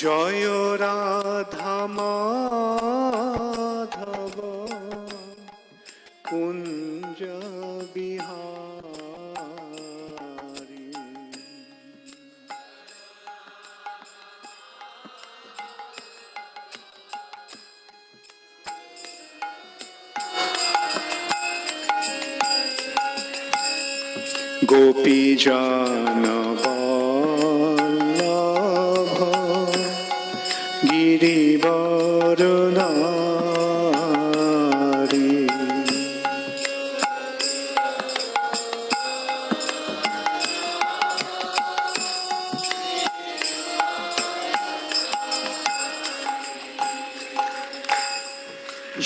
জয় রাধা মাধব কুঞ্জ বিহারী। গোপীজন গিরিবর নারী।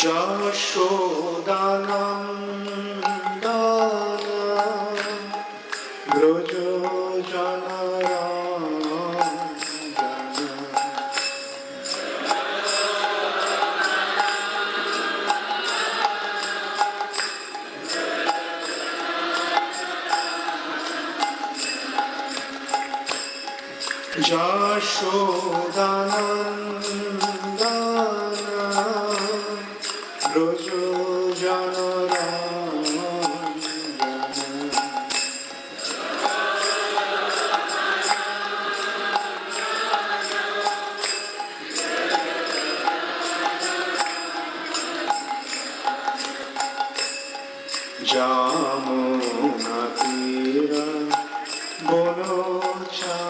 যশোদানন্দন ব্রজ যশোদানন্দন ব্রজ যমুনা তীর বনচারী।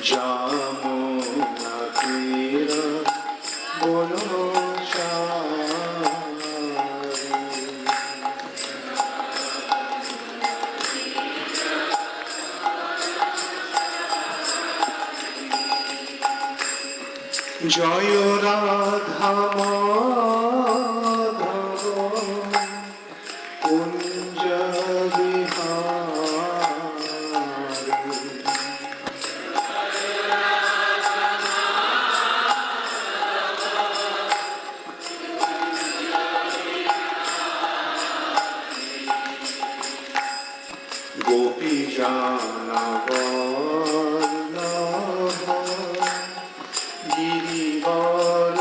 যমুনা তীর বনচারী। জয় রাধা মাধব কুঞ্জ বিহারী। গোপীজন বল্লভ গিরিবর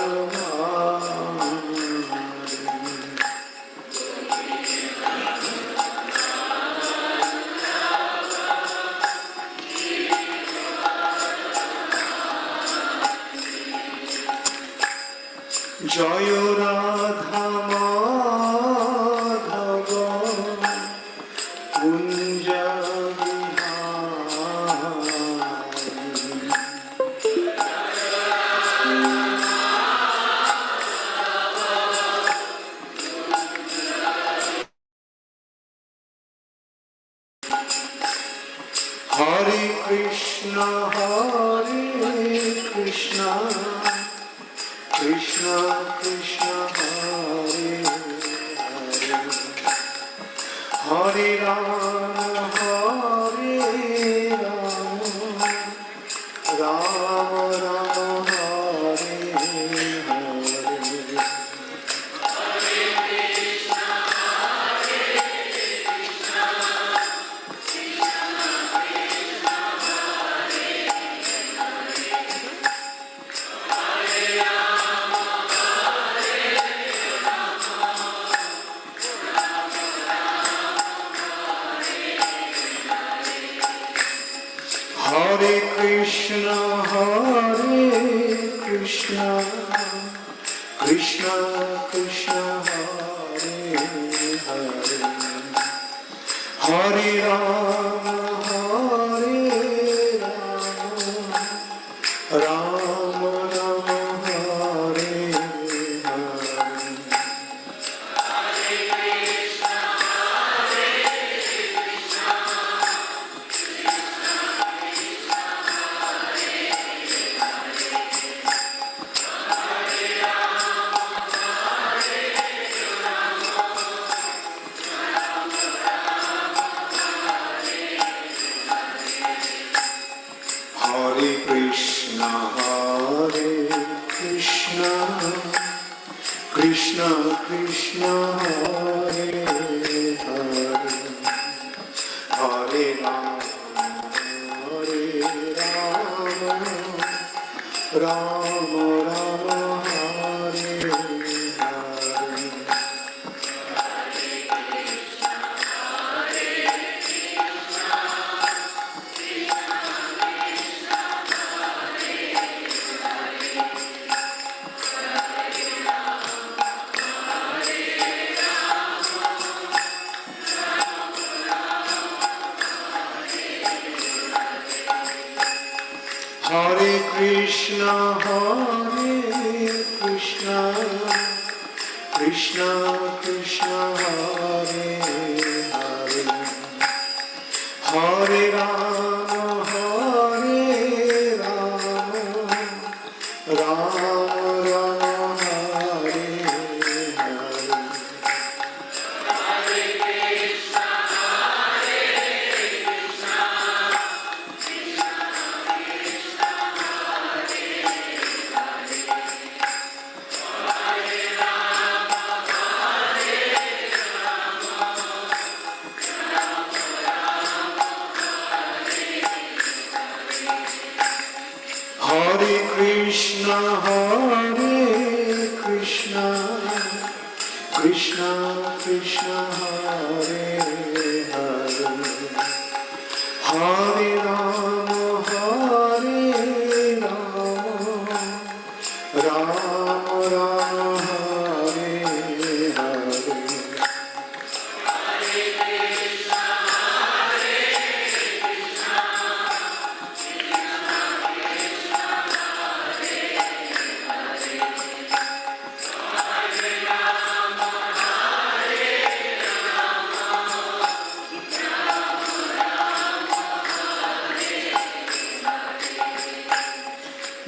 জয় রাধা মাধব কুঞ্জ হরে কৃষ্ণ কৃষ্ণ কৃষ্ণ হরে হরে, হরে Ram Ram Ram Hare Hare. Hare Krishna, Krishna Krishna, Hare Hare, Hare Ram, Ram Ram, Hare Hare. Krishna, Krishna Krishna, Hare Hare, Hare Rama, Rama Rama, Hare Hare. Hare Krishna, Krishna Krishna, Hare Hare, Hare Rama, Rama Rama, Hare Hare. Hare Krishna, Krishna Krishna, Hare Hare, Hare Rama, Rama Rama, Hare Hare.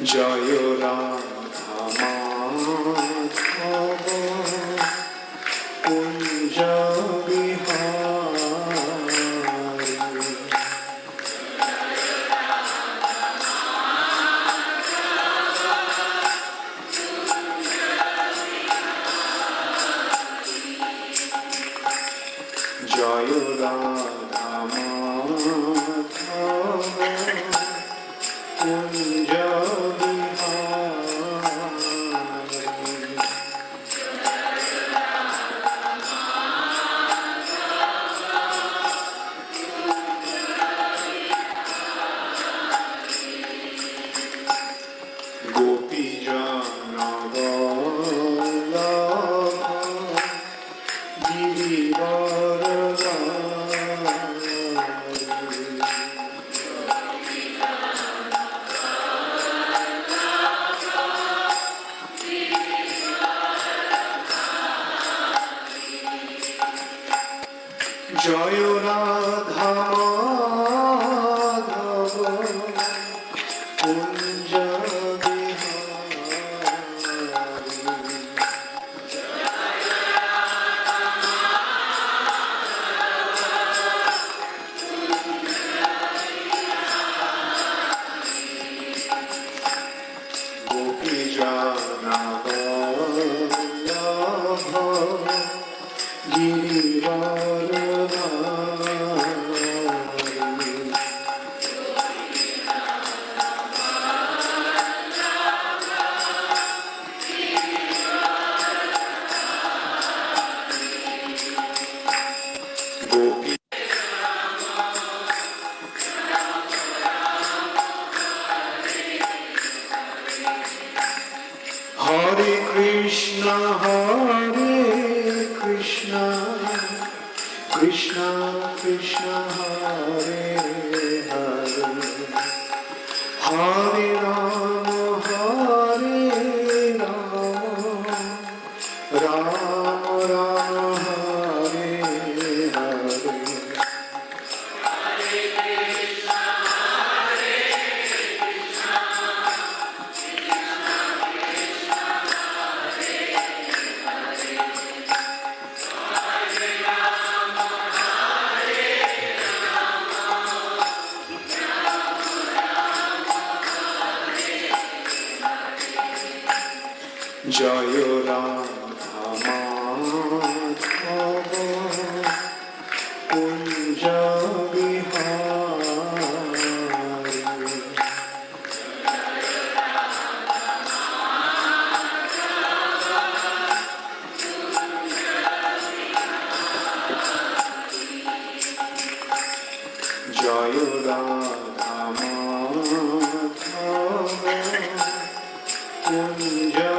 Jaya Radha Madhava Kunja Vihari. Jaya Radha Madhava Kunja Jaya Radha Madhava Kunja Hare Krishna, Krishna Krishna, Hare Hare, Hare Rama, Rama Rama, Hare Hare. Jaya Radha Madhava Kunja Vihari. Jaya Radha Madhava Kunja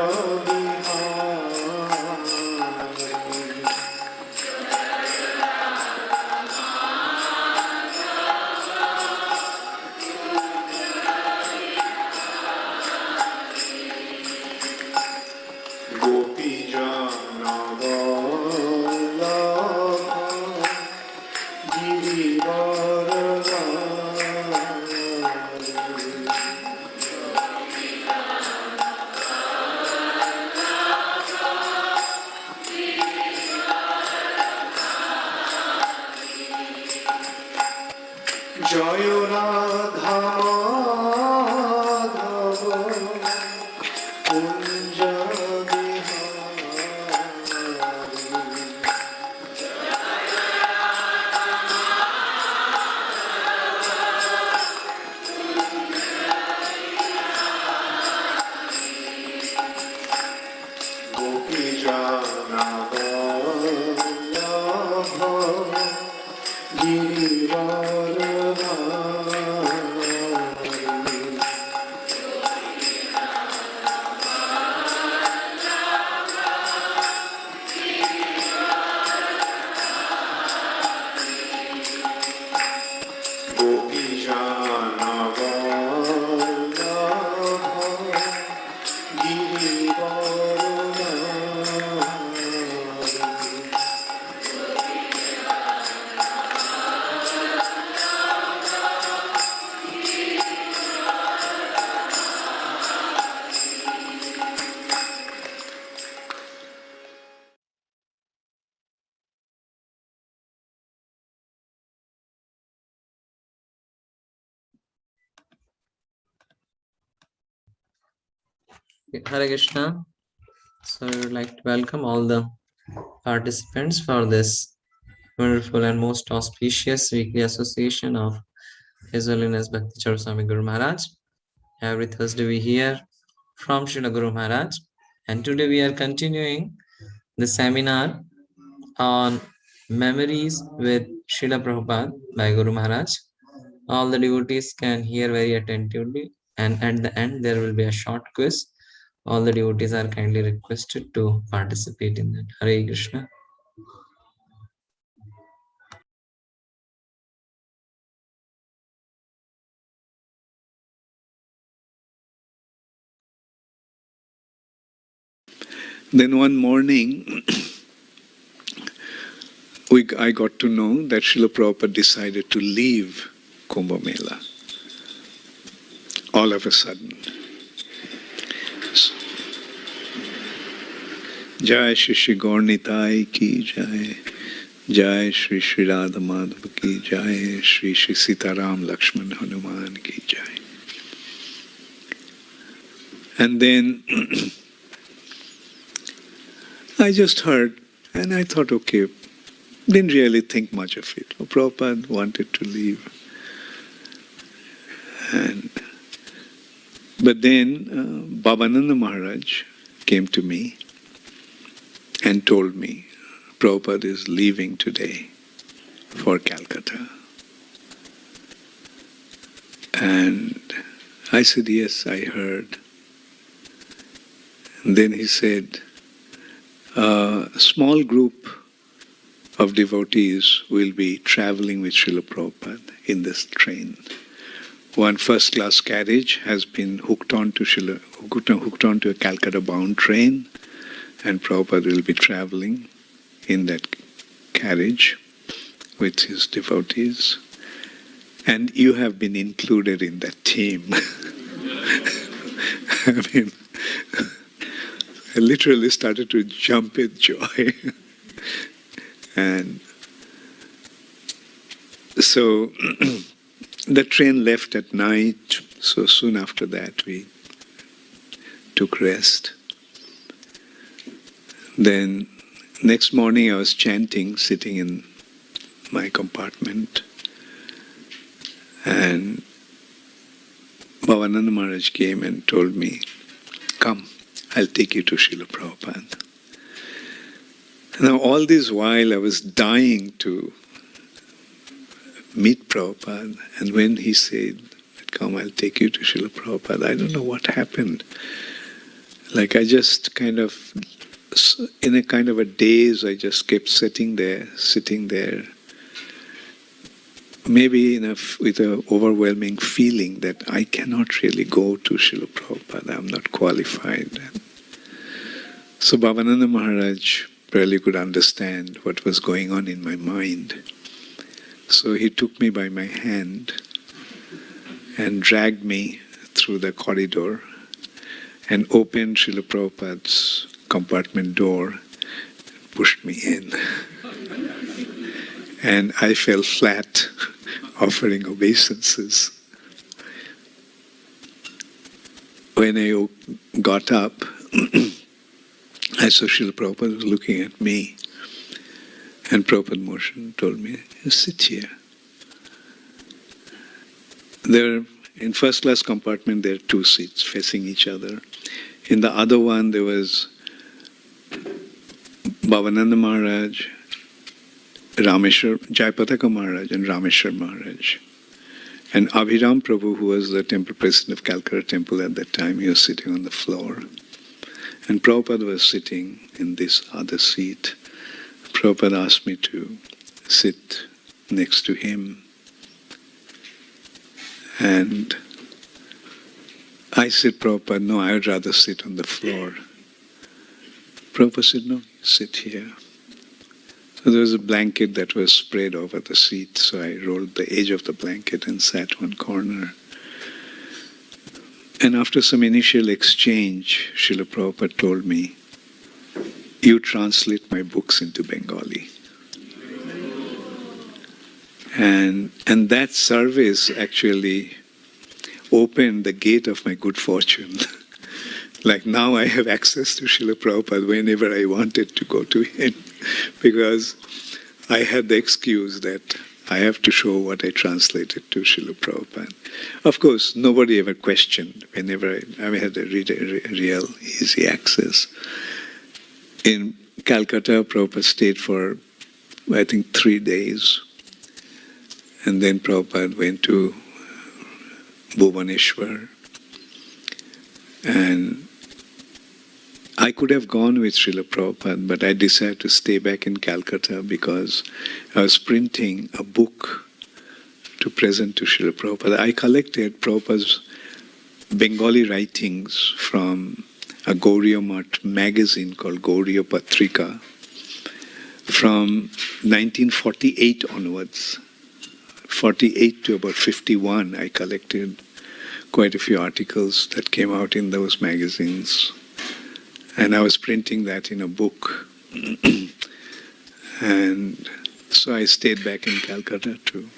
Jaya Radha Madhava Kunja Vihari. Gopi Jana Vallabha Hare Krishna. So I would like to welcome all the participants for this wonderful and most auspicious weekly association of His Holiness Bhakti Charu Swami Guru Maharaj. Every Thursday we hear from Srila Guru Maharaj, and today we are continuing the seminar on memories with Srila Prabhupada by Guru Maharaj. All the devotees can hear very attentively, and at the end there will be a short quiz. All the devotees are kindly requested to participate in that. Hare Krishna. Then one morning, I got to know that Srila Prabhupada decided to leave Kumbh Mela all of a sudden. Jai Shri Shri Gaurnitai ki Jai, Jai Shri Shri Radha Madhava ki Jai, Shri Shri Sitaram Lakshman Hanuman ki Jai. And then I just heard, and I thought, okay, didn't really think much of it. Prabhupada wanted to leave. But then Bhavananda Maharaj came to me and told me, Prabhupada is leaving today for Calcutta. And I said, yes, I heard. And then he said, a small group of devotees will be traveling with Srila Prabhupada in this train. One first-class carriage has been hooked onto a Calcutta-bound train, and Prabhupada will be traveling in that carriage with his devotees. And you have been included in that team. I mean, I literally started to jump with joy. And so the train left at night, so soon after that we took rest. Then next morning I was chanting, sitting in my compartment, and Bhavananda Maharaj came and told me, "Come, I'll take you to Srila Prabhupada." Now all this while I was dying to meet Prabhupada, and when he said, "Come, I'll take you to Srila Prabhupada," I don't know what happened. Like I just kind of, in a kind of a daze, I just kept sitting there, maybe with an overwhelming feeling that I cannot really go to Srila Prabhupada, I'm not qualified. So Bhavananda Maharaj barely could understand what was going on in my mind. So he took me by my hand and dragged me through the corridor and opened Srila Prabhupada's compartment door, pushed me in. And I fell flat, offering obeisances. When I got up, I saw Srila Prabhupada was looking at me, and Prabhupada Motion told me, "You sit here." There, in first class compartment, there are two seats facing each other. In the other one, there was Bhavananda Maharaj, Jayapataka Maharaj, and Rameshwar Maharaj. And Abhiram Prabhu, who was the temple president of Calcutta temple at that time, he was sitting on the floor. And Prabhupada was sitting in this other seat. Prabhupada asked me to sit next to him. And I said, "Prabhupada, no, I would rather sit on the floor." Prabhupada said, "No, sit here." So there was a blanket that was spread over the seat, so I rolled the edge of the blanket and sat one corner. And after some initial exchange, Srila Prabhupada told me, "You translate my books into Bengali." And that service actually opened the gate of my good fortune. Like now I have access to Srila Prabhupada whenever I wanted to go to him, because I had the excuse that I have to show what I translated to Srila Prabhupada. Of course, nobody ever questioned whenever I had a real easy access. In Calcutta, Prabhupada stayed for, I think, 3 days. And then Prabhupada went to Bhubaneswar. And I could have gone with Srila Prabhupada, but I decided to stay back in Calcutta because I was printing a book to present to Srila Prabhupada. I collected Prabhupada's Bengali writings from a Gauriya Math magazine called Gauriya Patrika from 1948 onwards. 48 to about 51, I collected quite a few articles that came out in those magazines. And I was printing that in a book. And so I stayed back in Calcutta to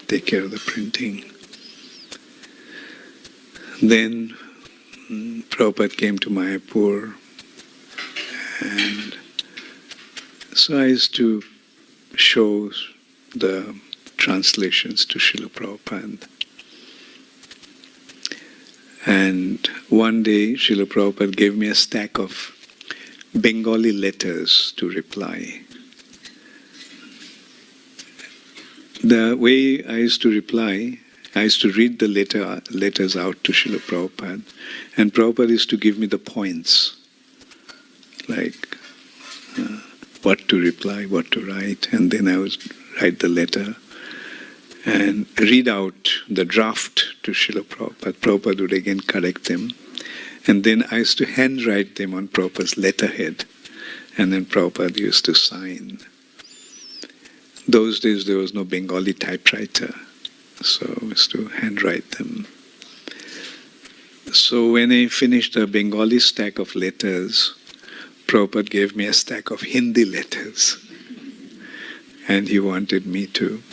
take care of the printing. Then Prabhupada came to Mayapur, and so I used to show the translations to Srila Prabhupada. And one day Srila Prabhupada gave me a stack of Bengali letters to reply. The way I used to reply, I used to read the letters out to Srila Prabhupada, and Prabhupada used to give me the points, like what to reply, what to write, and then I would write the letter and read out the draft to Srila Prabhupada. Prabhupada would again correct them, and then I used to handwrite them on Prabhupada's letterhead, and then Prabhupada used to sign. Those days there was no Bengali typewriter, so I used to handwrite them. So when I finished the Bengali stack of letters, Prabhupada gave me a stack of Hindi letters, and he wanted me to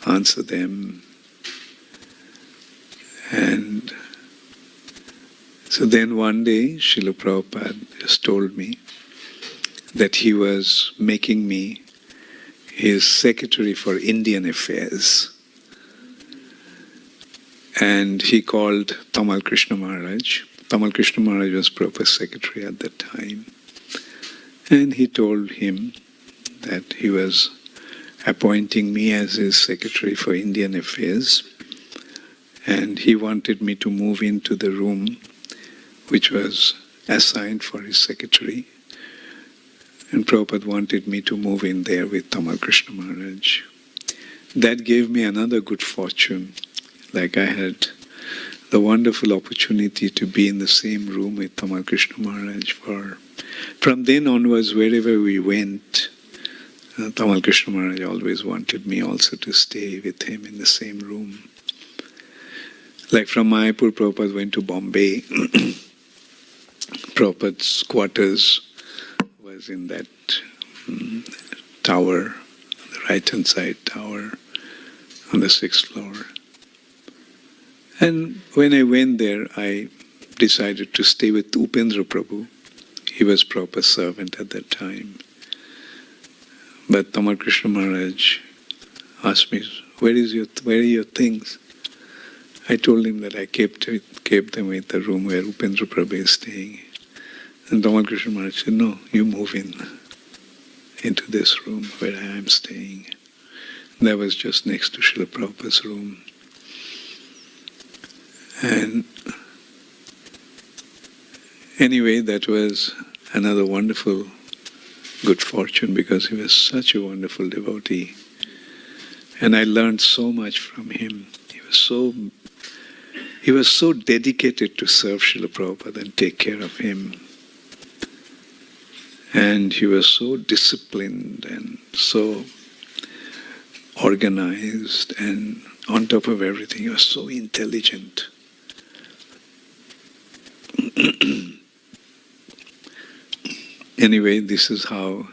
answer them. And so then one day Srila Prabhupada just told me, that he was making me his secretary for Indian affairs. And he called Tamal Krishna Maharaj. Tamal Krishna Maharaj was Prabhupada's secretary at that time. And he told him that he was appointing me as his secretary for Indian affairs. And he wanted me to move into the room which was assigned for his secretary. And Prabhupada wanted me to move in there with Tamal Krishna Maharaj. That gave me another good fortune. Like I had the wonderful opportunity to be in the same room with Tamal Krishna Maharaj from then onwards, wherever we went, Tamal Krishna Maharaj always wanted me also to stay with him in the same room. Like from Mayapur, Prabhupada went to Bombay. Prabhupada's quarters was in that tower, the right-hand side tower on the 6th floor. And when I went there, I decided to stay with Upendra Prabhu. He was Prabhupada's servant at that time. But Tamal Krishna Maharaj asked me, where are your things? I told him that I kept them with the room where Upendra Prabhu is staying. And Tamal Krishna Maharaj said, no, you move into this room where I am staying. That was just next to Srila Prabhupada's room. And anyway, that was another wonderful good fortune because he was such a wonderful devotee. And I learned so much from him. He was so dedicated to serve Srila Prabhupada and take care of him. And he was so disciplined and so organized, and on top of everything, he was so intelligent. Anyway, this is how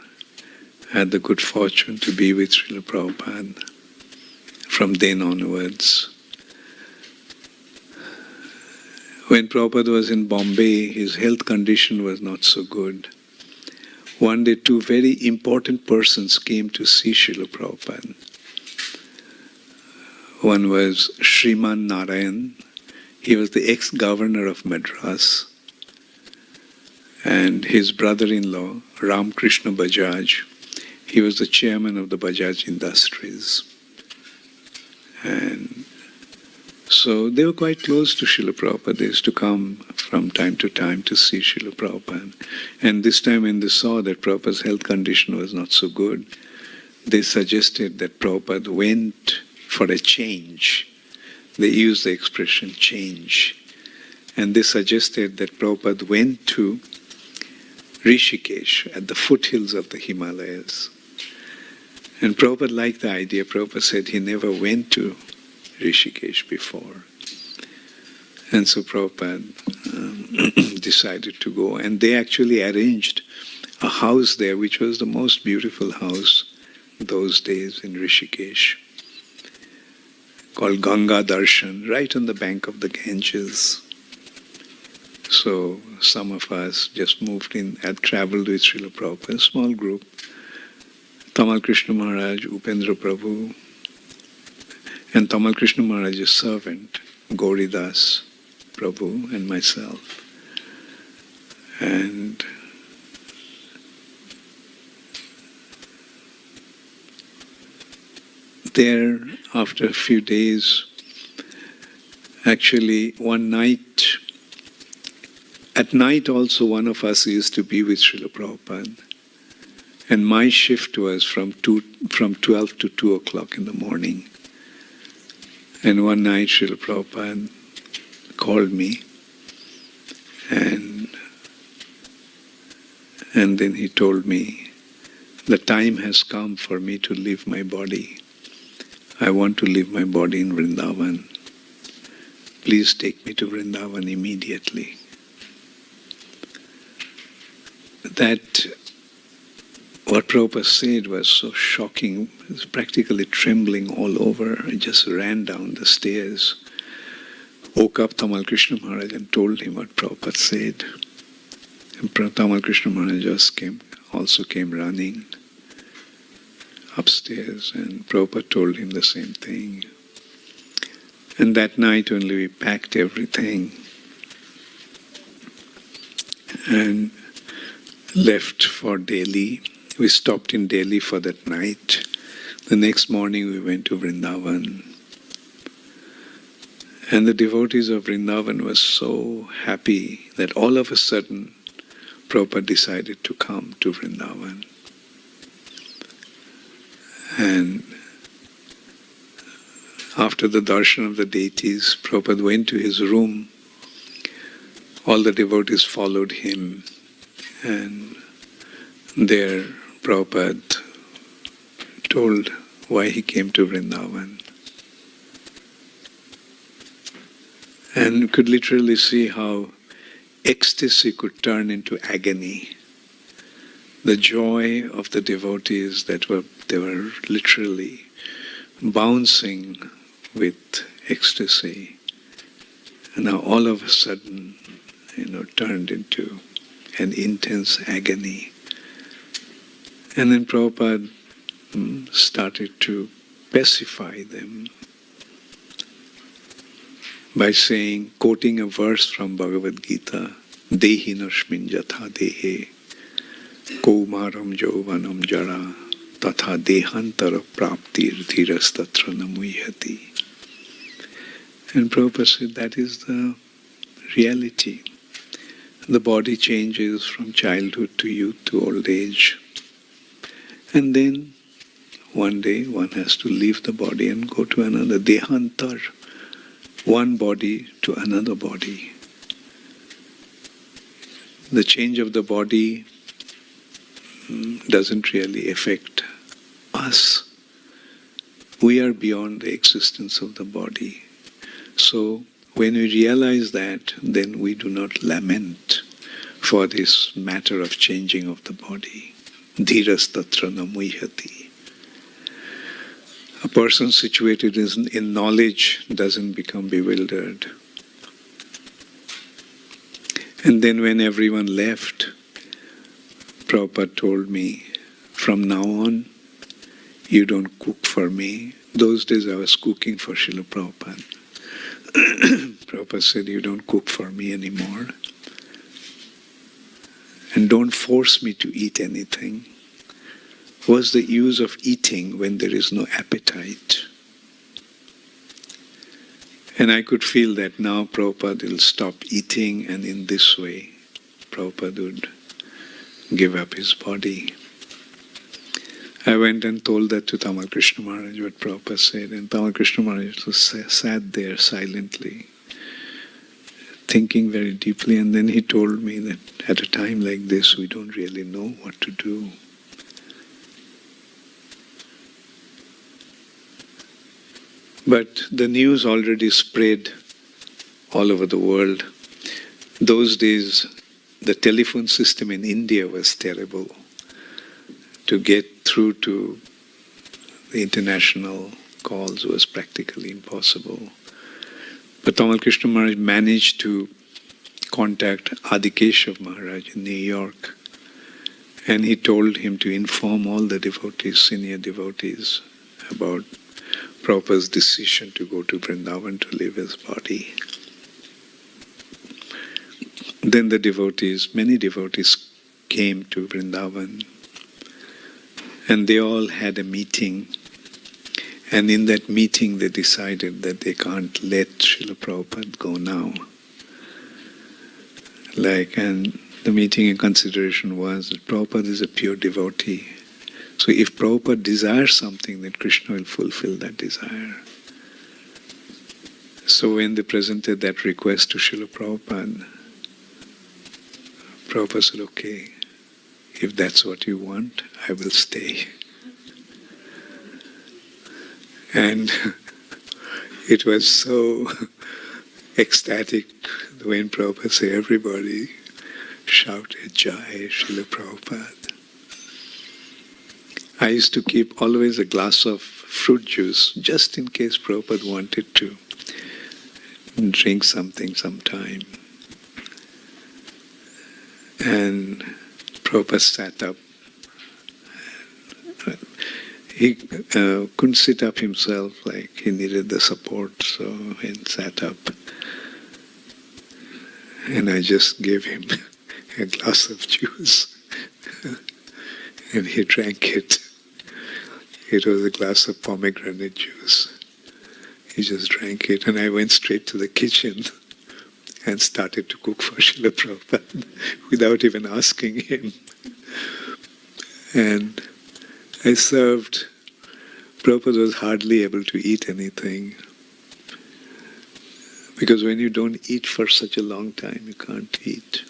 I had the good fortune to be with Srila Prabhupada from then onwards. When Prabhupada was in Bombay, his health condition was not so good. One day, two very important persons came to see Srila Prabhupada. One was Sriman Narayan. He was the ex-governor of Madras. And his brother-in-law, Ram Krishna Bajaj, he was the chairman of the Bajaj Industries. And so they were quite close to Srila Prabhupada. They used to come from time to time to see Srila Prabhupada. And this time when they saw that Prabhupada's health condition was not so good, they suggested that Prabhupada went for a change. They used the expression change. And they suggested that Prabhupada went to Rishikesh at the foothills of the Himalayas. And Prabhupada liked the idea. Prabhupada said he never went to Rishikesh before. And so Prabhupada decided to go. And they actually arranged a house there, which was the most beautiful house those days in Rishikesh, called Ganga Darshan, right on the bank of the Ganges. So some of us just moved in, had traveled with Srila Prabhupada, a small group. Tamal Krishna Maharaj, Upendra Prabhu, and Tamal Krishna Maharaj's servant, Gauridas Prabhu, and myself. And there, after a few days, actually one night, at night also one of us used to be with Srila Prabhupada. And my shift was from 12 to 2 o'clock in the morning. And one night Srila Prabhupada called me, and then he told me, the time has come for me to leave my body. I want to leave my body in Vrindavan. Please take me to Vrindavan immediately. That, what Prabhupada said was so shocking. I was practically trembling all over. I just ran down the stairs, woke up Tamal Krishna Maharaj and told him what Prabhupada said. And Tamal Krishna Maharaj just came, also came running upstairs, and Prabhupada told him the same thing. And that night only we packed everything and left for Delhi. We stopped in Delhi for that night. The next morning we went to Vrindavan. And the devotees of Vrindavan were so happy that all of a sudden Prabhupada decided to come to Vrindavan. And after the darshan of the deities, Prabhupada went to his room. All the devotees followed him, and there Prabhupada told why he came to Vrindavan. And you could literally see how ecstasy could turn into agony. The joy of the devotees they were literally bouncing with ecstasy. And now all of a sudden, turned into an intense agony. And then Prabhupada started to pacify them by saying, quoting a verse from Bhagavad Gita, Dehi nashmin jatha dehe, kaumaram jauvanam jara, tatha dehantara praptir dhirastatra namuyati. And Prabhupada said that is the reality. The body changes from childhood to youth to old age. And then one day one has to leave the body and go to another. Dehantar, one body to another body. The change of the body doesn't really affect us. We are beyond the existence of the body. So when we realize that, then we do not lament for this matter of changing of the body. Dhirastatra namuyati. A person situated in knowledge doesn't become bewildered. And then when everyone left, Prabhupada told me, from now on, you don't cook for me. Those days I was cooking for Srila Prabhupada. Prabhupada said, you don't cook for me anymore. And don't force me to eat anything. What's the use of eating when there is no appetite? And I could feel that now Prabhupada will stop eating, and in this way Prabhupada would give up his body. I went and told that to Tamal Krishna Maharaj, what Prabhupada said, and Tamal Krishna Maharaj sat there silently, thinking very deeply, and then he told me that at a time like this we don't really know what to do. But the news already spread all over the world. Those days the telephone system in India was terrible. To get through to the international calls was practically impossible. But Tamal Krishna Maharaj managed to contact Adikeshav Maharaj in New York, and he told him to inform all the devotees, senior devotees, about Prabhupada's decision to go to Vrindavan to leave his body. Then the devotees, many devotees came to Vrindavan, and they all had a meeting. And in that meeting they decided that they can't let Srila Prabhupada go now. And the meeting in consideration was that Prabhupada is a pure devotee. So if Prabhupada desires something, then Krishna will fulfill that desire. So when they presented that request to Srila Prabhupada, Prabhupada said, okay, if that's what you want, I will stay. And it was so ecstatic when Prabhupada said, everybody shouted, Jai Srila Prabhupada. I used to keep always a glass of fruit juice, just in case Prabhupada wanted to drink something sometime. And Prabhupada sat up he couldn't sit up himself, like he needed the support, so he sat up. And I just gave him a glass of juice. And he drank it. It was a glass of pomegranate juice. He just drank it, and I went straight to the kitchen and started to cook for Srila Prabhupada without even asking him. And I served. Prabhupada was hardly able to eat anything, because when you don't eat for such a long time, you can't eat.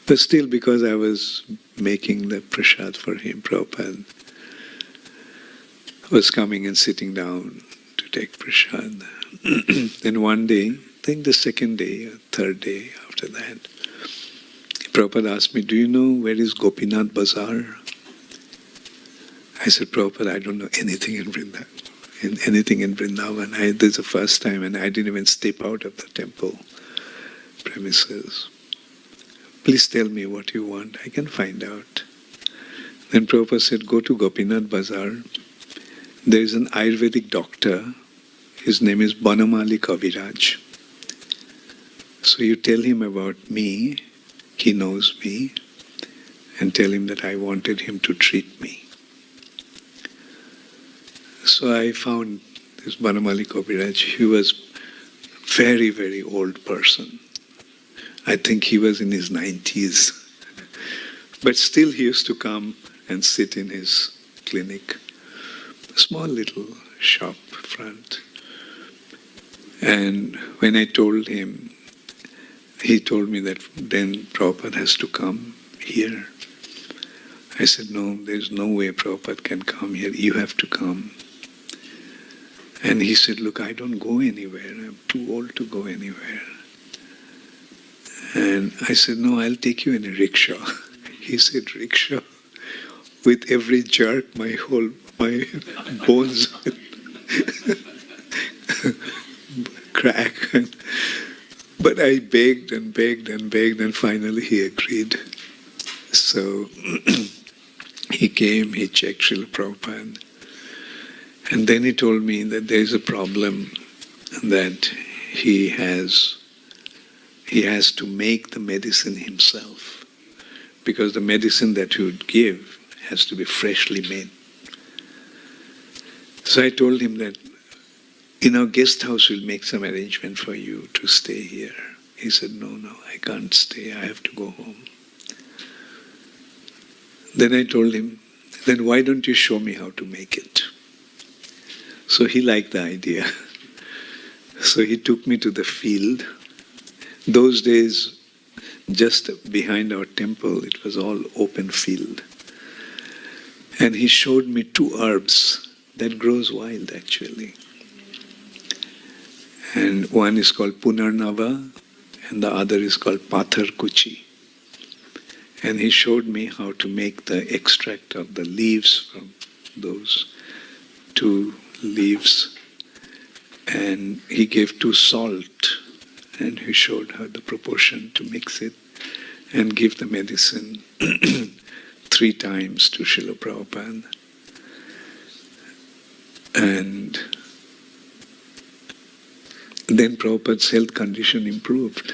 But still, because I was making the prasad for him, Prabhupada was coming and sitting down to take prasad. Then one day, I think the second day or third day after that, Prabhupada asked me, "Do you know where is Gopinath Bazaar?" I said, "Prabhupada, I don't know anything in Vrindavan. This is the first time, and I didn't even step out of the temple premises. Please tell me what you want. I can find out." Then Prabhupada said, "Go to Gopinath Bazaar. There is an Ayurvedic doctor. His name is Banamali Kaviraj. So you tell him about me, he knows me, and tell him that I wanted him to treat me." So I found this Banamali Kaviraj. He was very, very old person. I think he was in his 90s. But still he used to come and sit in his clinic. A small little shop front. And when I told him, he told me that then Prabhupada has to come here. I said, "No, there's no way Prabhupada can come here. You have to come." And he said, "Look, I don't go anywhere. I'm too old to go anywhere." And I said, "No, I'll take you in a rickshaw." He said, "Rickshaw?" With every jerk, my bones crack. But I begged and begged and begged, and finally he agreed. So he came, he checked Srila Prabhupada. And then he told me that there is a problem, that he has to make the medicine himself, because the medicine that he would give has to be freshly made. So I told him that in our guest house we'll make some arrangement for you to stay here. He said, no, I can't stay. I have to go home." Then I told him, "Then why don't you show me how to make it?" So he liked the idea. So he took me to the field. Those days, just behind our temple, it was all open field. And he showed me 2 herbs that grows wild actually. And one is called Punarnava, and the other is called Pathar Kuchi. And he showed me how to make the extract of the leaves from those 2 leaves. And he gave 2 salt, and he showed her the proportion to mix it and give the medicine 3 times to Srila Prabhupada. And then Prabhupada's health condition improved.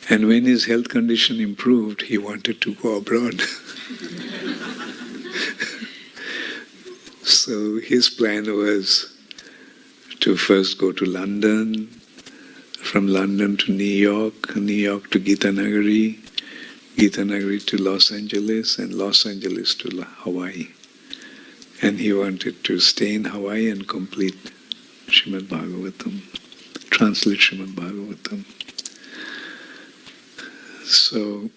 And when his health condition improved, he wanted to go abroad. So his plan was to first go to London, from London to New York to Gitanagari, Gitanagari to Los Angeles, and Los Angeles to Hawaii. And he wanted to stay in Hawaii and complete Srimad Bhagavatam, translate Srimad Bhagavatam. So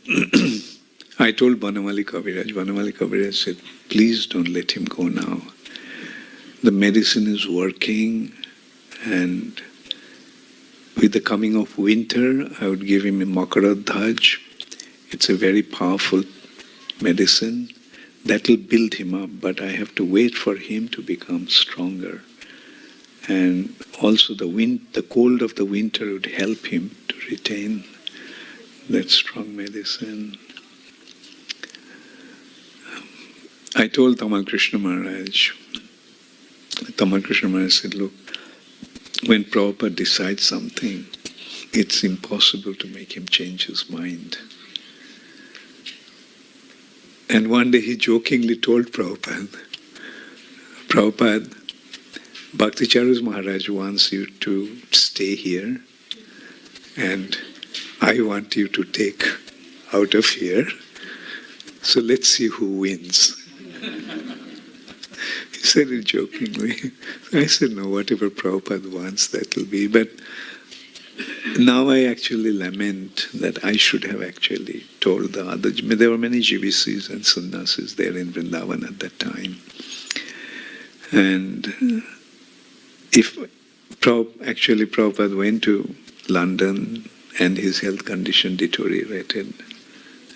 I told Banamali Kaviraj said, "Please don't let him go now. The medicine is working, and with the coming of winter, I would give him a Makaradhaj. It's a very powerful medicine that will build him up, but I have to wait for him to become stronger. And also the cold of the winter would help him to retain that strong medicine." I told Tamal Krishna Maharaj said, look, when Prabhupada decides something, it's impossible to make him change his mind. And one day he jokingly told Prabhupada, Bhakti Charu Maharaj wants you to stay here, and I want you to take out of here. So let's see who wins. He said it jokingly. I said, no, whatever Prabhupada wants, that will be. But now I actually lament that I should have actually told the other. There were many GBCs and sannyasis there in Vrindavan at that time. And if Prabhupada went to London and his health condition deteriorated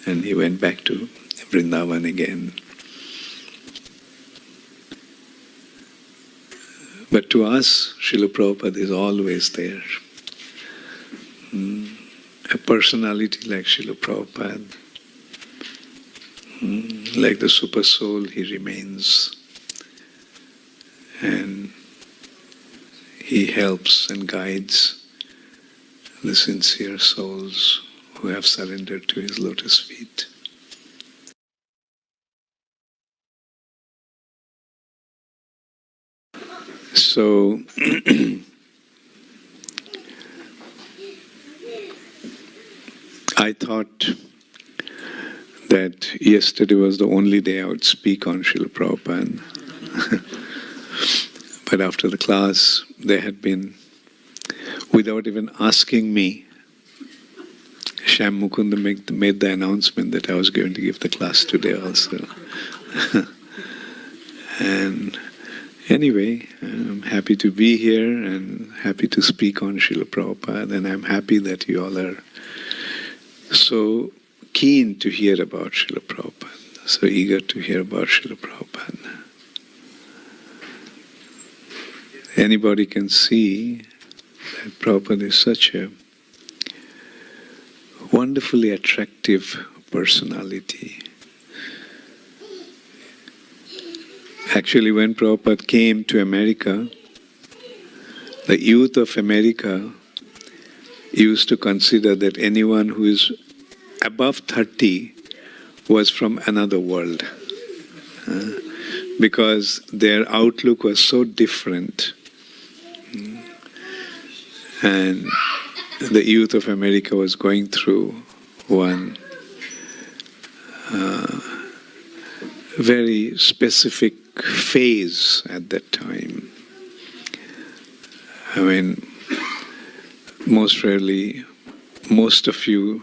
and he went back to Vrindavan again. But to us, Srila Prabhupada is always there. A personality like Srila Prabhupada, like the super soul, he remains. And he helps and guides the sincere souls who have surrendered to his lotus feet. So, I thought that yesterday was the only day I would speak on Srila Prabhupada. But after the class, there had been, without even asking me, Shyam Mukunda made the announcement that I was going to give the class today also. And anyway, I'm happy to be here and happy to speak on Srila Prabhupada, and I'm happy that you all are so keen to hear about Srila Prabhupada, so eager to hear about Srila Prabhupada. Anybody can see that Prabhupada is such a wonderfully attractive personality. Actually, when Prabhupada came to America, the youth of America used to consider that anyone who is above 30 was from another world, because their outlook was so different. And the youth of America was going through one very specific phase at that time. I mean, most rarely, most of you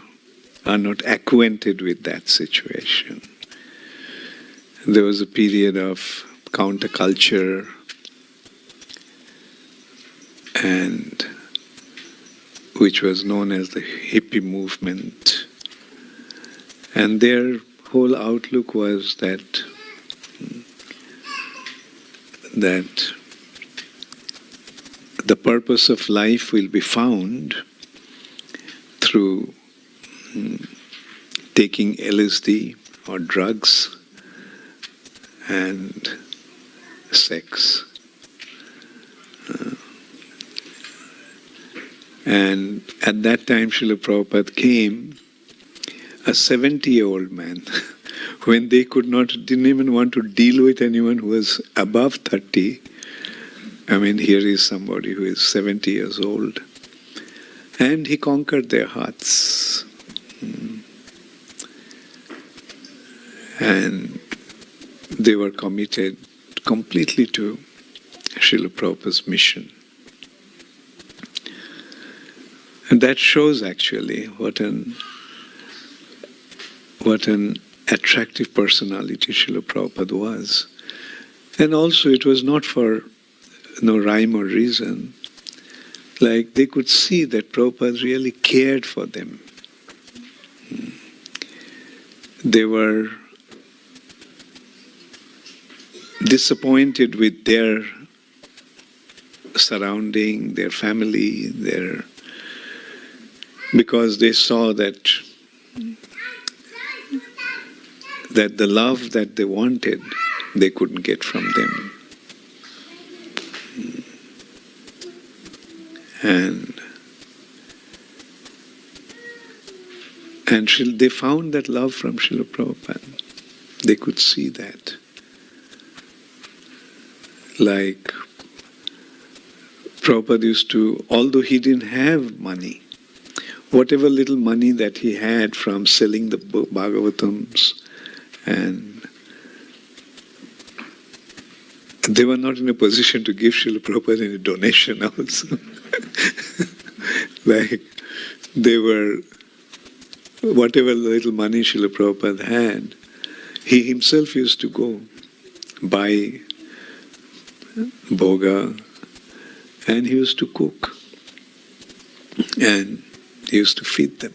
are not acquainted with that situation. There was a period of counterculture and which was known as the hippie movement. And their whole outlook was that the purpose of life will be found through taking LSD or drugs and sex. And at that time, Srila Prabhupada came, a 70-year-old man, when they didn't even want to deal with anyone who was above 30. I mean, here is somebody who is 70 years old. And he conquered their hearts. And they were committed completely to Srila Prabhupada's mission. And that shows actually what an attractive personality Srila Prabhupada was. And also it was not for no rhyme or reason. Like they could see that Prabhupada really cared for them. They were disappointed with their surrounding, their family, because they saw that the love that they wanted they couldn't get from them. And they found that love from Srila Prabhupada. They could see that. Like Prabhupada used to, although he didn't have money, whatever little money that he had from selling the Bhagavatams, and they were not in a position to give Srila Prabhupada any donation also. Like they were, whatever little money Srila Prabhupada had, he himself used to go buy bhoga, and he used to cook, and he used to feed them.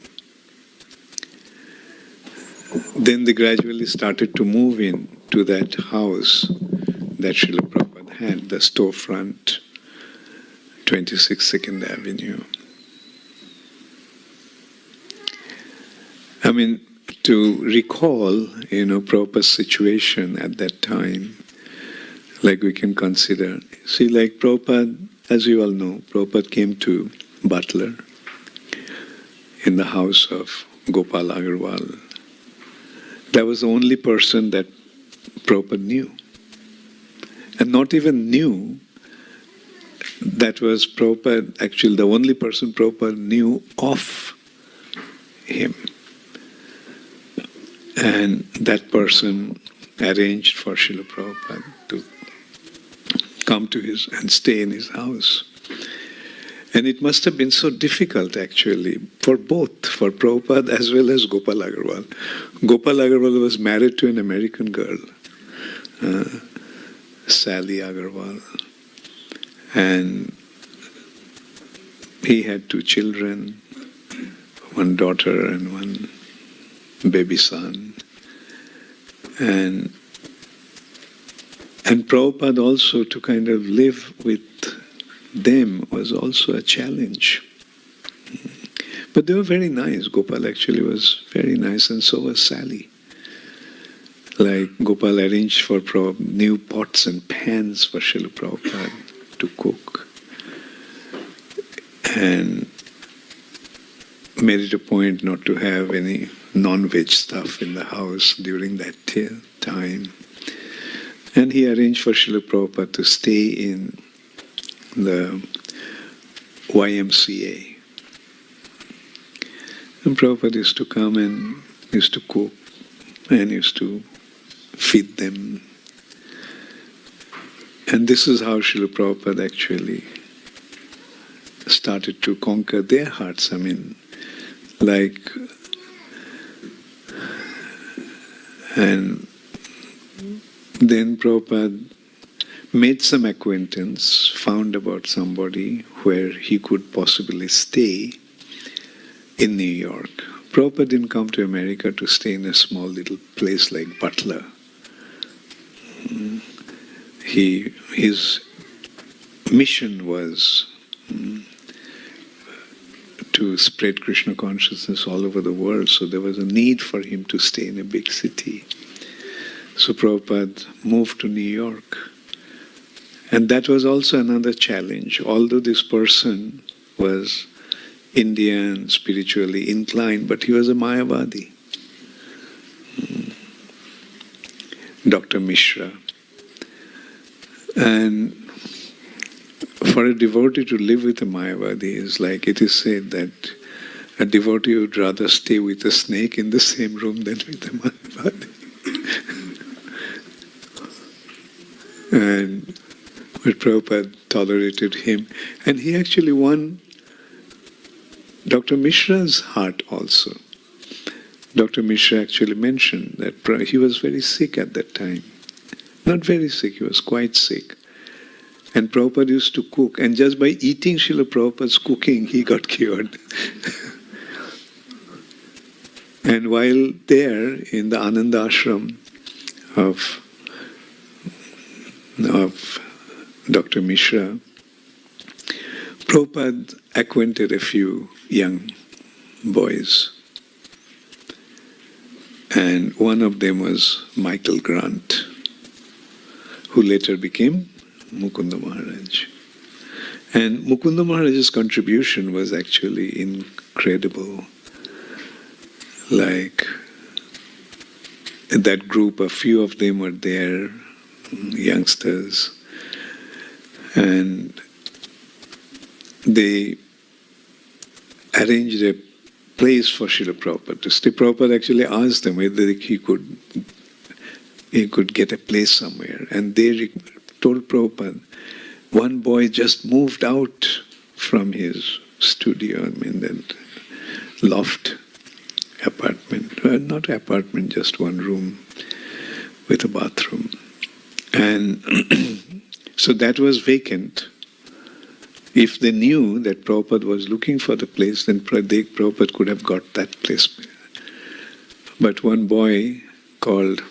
Then they gradually started to move in to that house that Srila Prabhupada had, the storefront, 26 2nd Avenue. I mean, to recall, Prabhupada's situation at that time, like we can consider. See, like Prabhupada, as you all know, Prabhupada came to Butler in the house of Gopal Agarwal. That was the only person that Prabhupada knew. And not even knew, that was Prabhupada, actually the only person Prabhupada knew of him. And that person arranged for Srila Prabhupada to come to his and stay in his house. And it must have been so difficult actually for both, for Prabhupada as well as Gopal Agarwal. Gopal Agarwal was married to an American girl, Sally Agarwal. And he had 2 children, one daughter and one baby son. And Prabhupada also, to kind of live with them was also a challenge. But they were very nice. Gopal actually was very nice, and so was Sally. Like Gopal arranged for new pots and pans for Srila Prabhupada to cook. And made it a point not to have any non-veg stuff in the house during that time. And he arranged for Srila Prabhupada to stay in the YMCA. And Prabhupada used to come and used to cook and used to feed them. And this is how Srila Prabhupada actually started to conquer their hearts. I mean, like, and then Prabhupada made some acquaintance, found about somebody where he could possibly stay in New York. Prabhupada didn't come to America to stay in a small little place like Butler. His mission was to spread Krishna consciousness all over the world, so there was a need for him to stay in a big city. So Prabhupada moved to New York. And that was also another challenge. Although this person was Indian, spiritually inclined, but he was a Mayavadi. Dr. Mishra. And for a devotee to live with a Mayavadi is like, it is said that a devotee would rather stay with a snake in the same room than with a Mayavadi. And but Prabhupada tolerated him. And he actually won Dr. Mishra's heart also. Dr. Mishra actually mentioned that he was very sick at that time. Not very sick, he was quite sick. And Prabhupada used to cook. And just by eating Srila Prabhupada's cooking, he got cured. And while there in the Ananda ashram of Dr. Mishra, Prabhupada acquainted a few young boys. And one of them was Michael Grant. who later became Mukunda Maharaj. And Mukunda Maharaj's contribution was actually incredible. Like, that group, a few of them were there, youngsters, and they arranged a place for Srila Prabhupada to stay. Prabhupada actually asked them whether he could get a place somewhere. And they told Prabhupada, one boy just moved out from his studio, that loft apartment. Not apartment, just one room with a bathroom. And so that was vacant. If they knew that Prabhupada was looking for the place, then Prabhupada could have got that place. But one boy called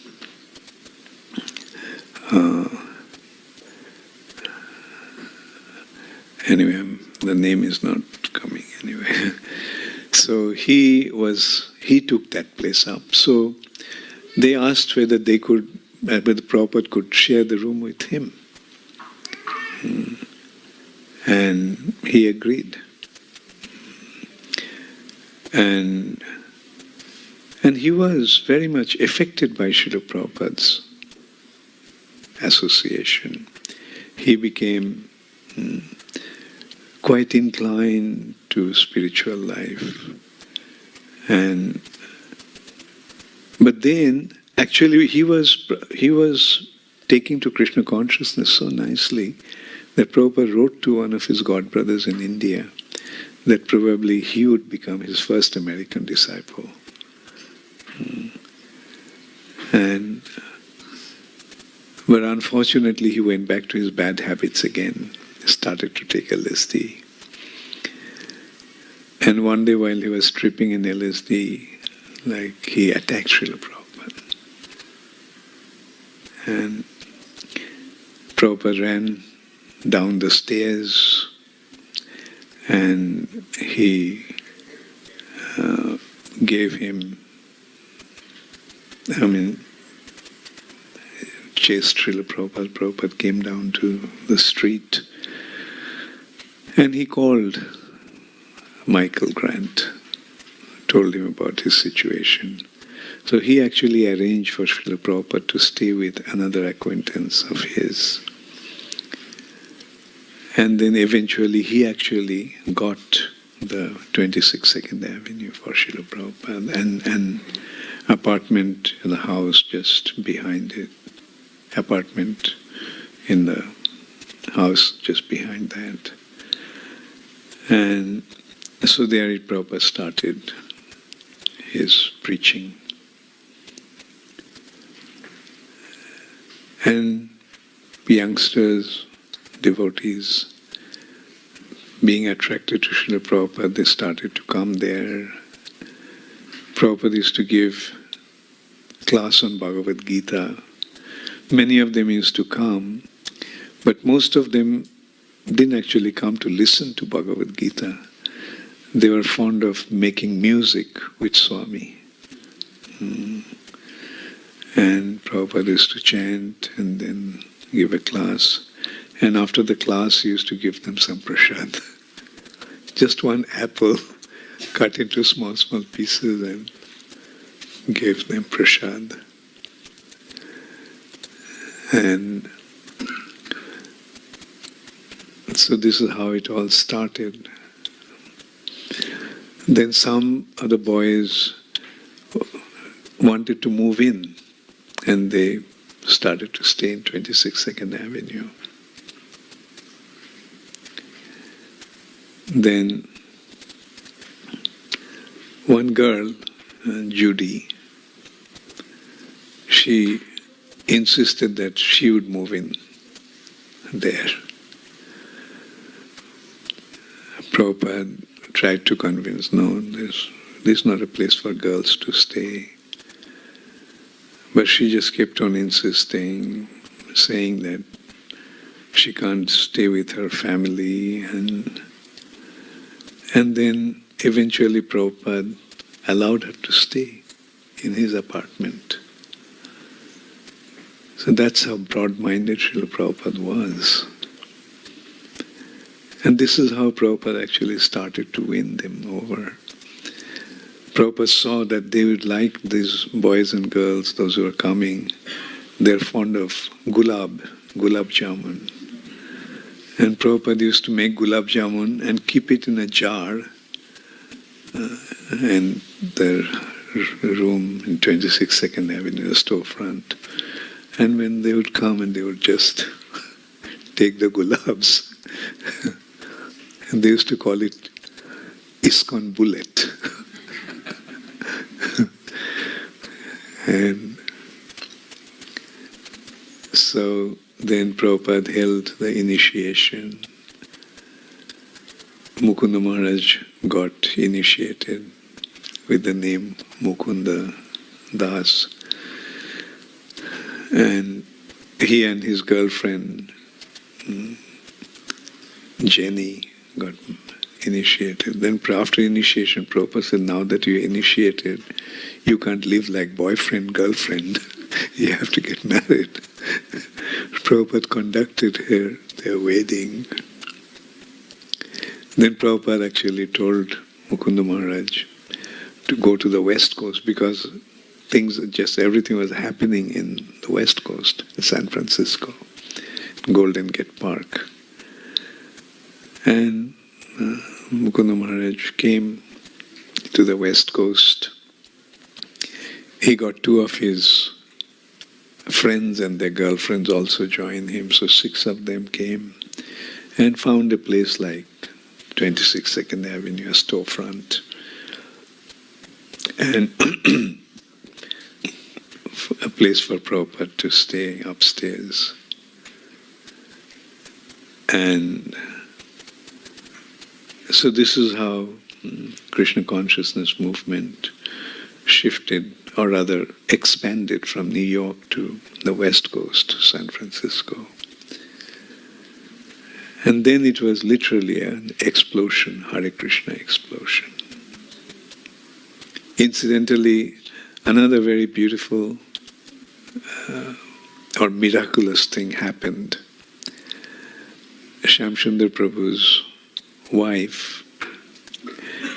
anyway, the name is not coming anyway. So he took that place up. So they asked whether Prabhupada could share the room with him. And he agreed. And he was very much affected by Srila Prabhupada's association. He became quite inclined to spiritual life. But then, actually, he was taking to Krishna consciousness so nicely that Prabhupada wrote to one of his godbrothers in India that probably he would become his first American disciple. But unfortunately, he went back to his bad habits again, started to take LSD. And one day while he was tripping in LSD, he attacked Srila Prabhupada. And Prabhupada ran down the stairs and he gave him, chased Srila Prabhupada. Prabhupada came down to the street and he called Michael Grant, told him about his situation. So he actually arranged for Srila Prabhupada to stay with another acquaintance of his. And then eventually he actually got the 26 Second Avenue for Srila Prabhupada and an apartment in the house just behind it. Apartment in the house just behind that. And so there Prabhupada started his preaching. And youngsters, devotees, being attracted to Srila Prabhupada, they started to come there. Prabhupada used to give class on Bhagavad Gita. Many of them used to come, but most of them didn't actually come to listen to Bhagavad Gita. They were fond of making music with Swami. And Prabhupada used to chant and then give a class. And after the class, he used to give them some prasad. Just one apple cut into small, small pieces and gave them prasad. And so this is how it all started. Then some of the boys wanted to move in and they started to stay in 26 Second Avenue. Then one girl, Judy, she insisted that she would move in there. Prabhupada tried to convince, no, this is not a place for girls to stay. But she just kept on insisting, saying that she can't stay with her family. And then eventually Prabhupada allowed her to stay in his apartment. So So that's how broad-minded Srila Prabhupada was. And this is how Prabhupada actually started to win them over. Prabhupada saw that they would like these boys and girls, those who are coming, they're fond of gulab jamun. And Prabhupada used to make gulab jamun and keep it in a jar in their room in 26 Second Avenue, the storefront. And when they would come and they would just take the gulabs, and they used to call it ISKCON bullet. And so then Prabhupada held the initiation. Mukunda Maharaj got initiated with the name Mukunda Das. And he and his girlfriend, Jenny, got initiated. Then after initiation, Prabhupada said, now that you're initiated, you can't live like boyfriend, girlfriend. You have to get married. Prabhupada conducted their wedding. Then Prabhupada actually told Mukunda Maharaj to go to the West Coast because everything was happening in the West Coast, in San Francisco, Golden Gate Park. And Mukunda Maharaj came to the West Coast. He got 2 of his friends and their girlfriends also joined him, so 6 of them came and found a place like 26 Second Avenue, a storefront, and a place for Prabhupada to stay upstairs. And so this is how Krishna consciousness movement shifted, or rather expanded, from New York to the West Coast, San Francisco. And then it was literally an explosion, Hare Krishna explosion. Incidentally, another very beautiful or miraculous thing happened. Shyamsundar Prabhu's wife,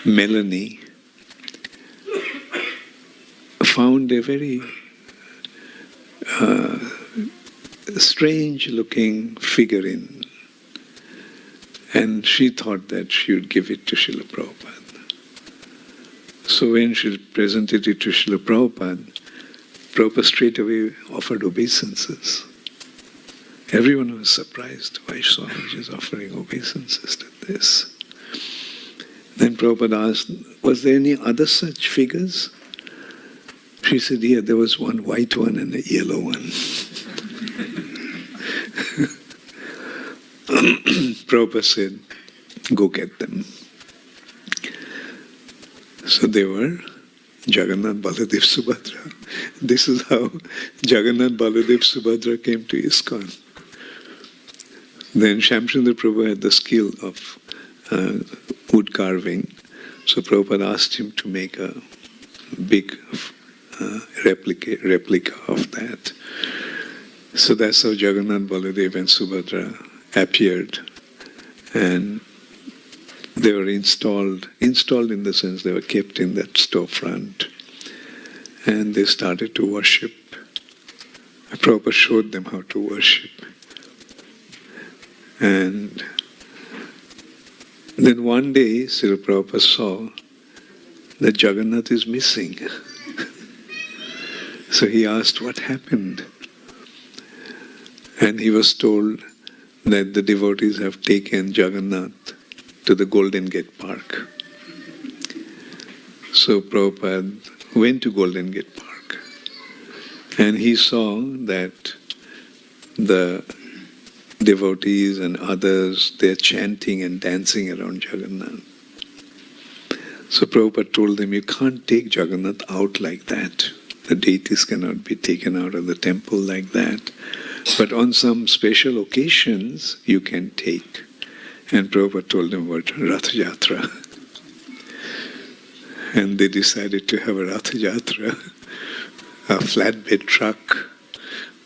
Melanie, found a very strange-looking figurine, and she thought that she would give it to Srila Prabhupada. So when she presented it to Srila Prabhupada, Prabhupada straight away offered obeisances. Everyone was surprised why Swamiji is offering obeisances to this. Then Prabhupada asked, was there any other such figures? She said, yeah, there was one white one and a yellow one. Prabhupada said, go get them. So they were Jagannath, Baladev, Subhadra. This is how Jagannath, Baladev, Subhadra came to ISKCON. Then Shyamsundar Prabhu had the skill of wood carving. So Prabhupada asked him to make a big replica of that. So that's how Jagannath, Baladev and Subhadra appeared. And they were installed in the sense they were kept in that storefront. And they started to worship. Prabhupada showed them how to worship. And then one day, Srila Prabhupada saw that Jagannath is missing. So he asked what happened. And he was told that the devotees have taken Jagannath to the Golden Gate Park. So Prabhupada went to Golden Gate Park and he saw that the devotees and others, they're chanting and dancing around Jagannath. So Prabhupada told them, you can't take Jagannath out like that. The deities cannot be taken out of the temple like that. But on some special occasions, you can take. And Prabhupada told them about Rath Yatra. And they decided to have a Rath Yatra, a flatbed truck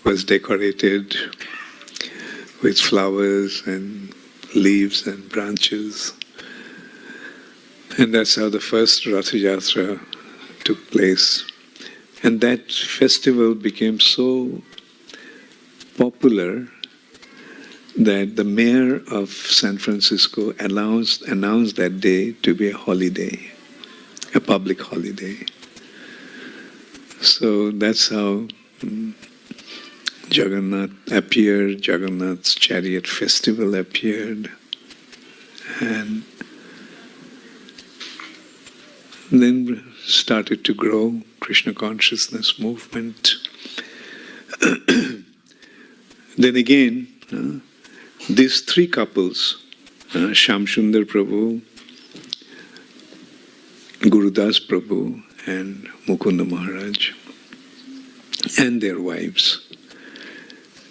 was decorated with flowers and leaves and branches. And that's how the first Rath Yatra took place. And that festival became so popular that the mayor of San Francisco announced that day to be a holiday, a public holiday. So that's how Jagannath appeared, Jagannath's chariot festival appeared, and then started to grow Krishna consciousness movement. Then again, these three couples, Shamsundar Prabhu, Gurudas Prabhu, and Mukunda Maharaj, and their wives,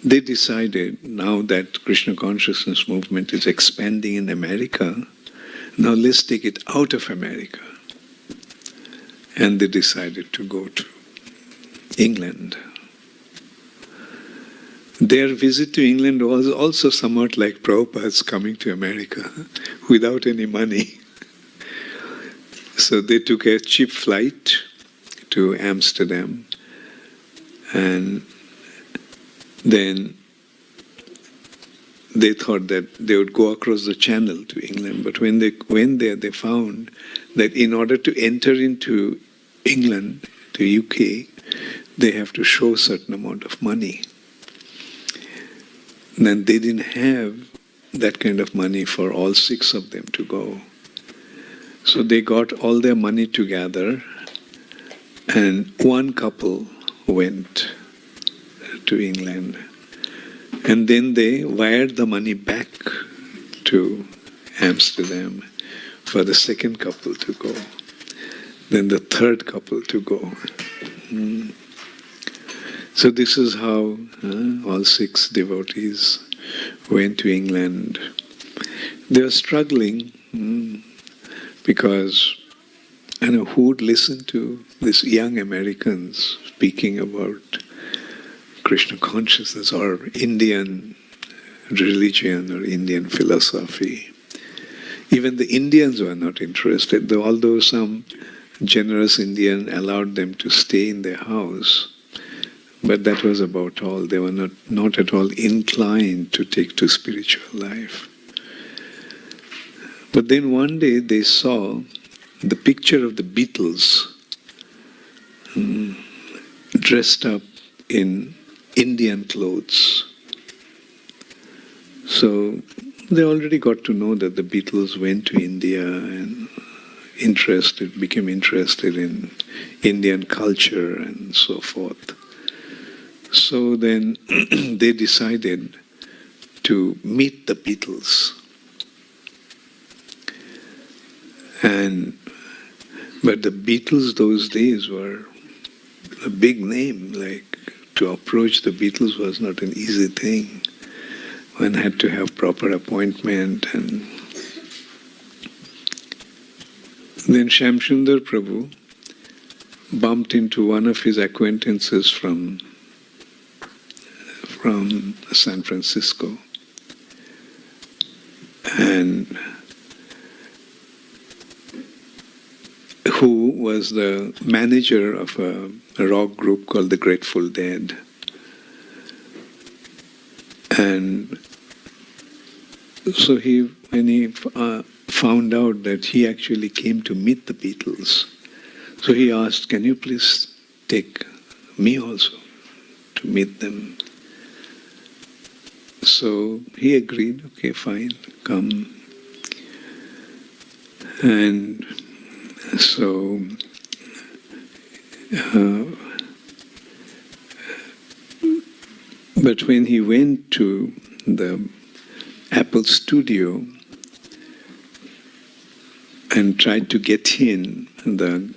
they decided, now that Krishna consciousness movement is expanding in America, now let's take it out of America. And they decided to go to England. Their visit to England was also somewhat like Prabhupada's coming to America without any money. So they took a cheap flight to Amsterdam, and then they thought that they would go across the channel to England. But when they went there, they found that in order to enter into England, to UK, they have to show a certain amount of money. And they didn't have that kind of money for all six of them to go. So they got all their money together, and one couple went to England. And then they wired the money back to Amsterdam for the second couple to go. Then the third couple to go. So this is how all six devotees went to England. They were struggling because, who would listen to these young Americans speaking about Krishna consciousness or Indian religion or Indian philosophy? Even the Indians were not interested, although some generous Indian allowed them to stay in their house. But that was about all. They were not at all inclined to take to spiritual life. But then one day they saw the picture of the Beatles dressed up in Indian clothes. So they already got to know that the Beatles went to India and became interested in Indian culture and so forth. So then they decided to meet the Beatles. But the Beatles those days were a big name. Like, to approach the Beatles was not an easy thing. One had to have proper appointment. And then Shamsundar Prabhu bumped into one of his acquaintances from San Francisco, and who was the manager of a rock group called the Grateful Dead. And so when he found out that he actually came to meet the Beatles, so he asked, "Can you please take me also to meet them?" So he agreed, okay, fine, come. And so but when he went to the Apple studio and tried to get in, the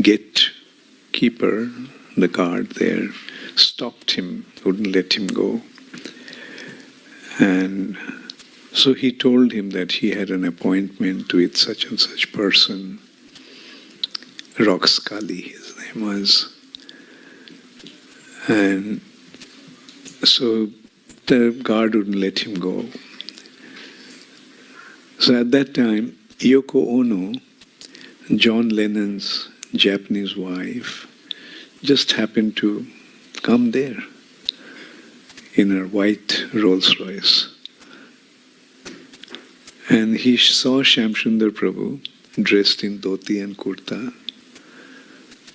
gatekeeper, the guard there, stopped him, wouldn't let him go. And so he told him that he had an appointment with such and such person. Rock Scully, his name was. And So the guard wouldn't let him go. So at that time, Yoko Ono, John Lennon's Japanese wife, just happened to come there in her white Rolls Royce. And he saw Shamsundar Prabhu dressed in dhoti and kurta.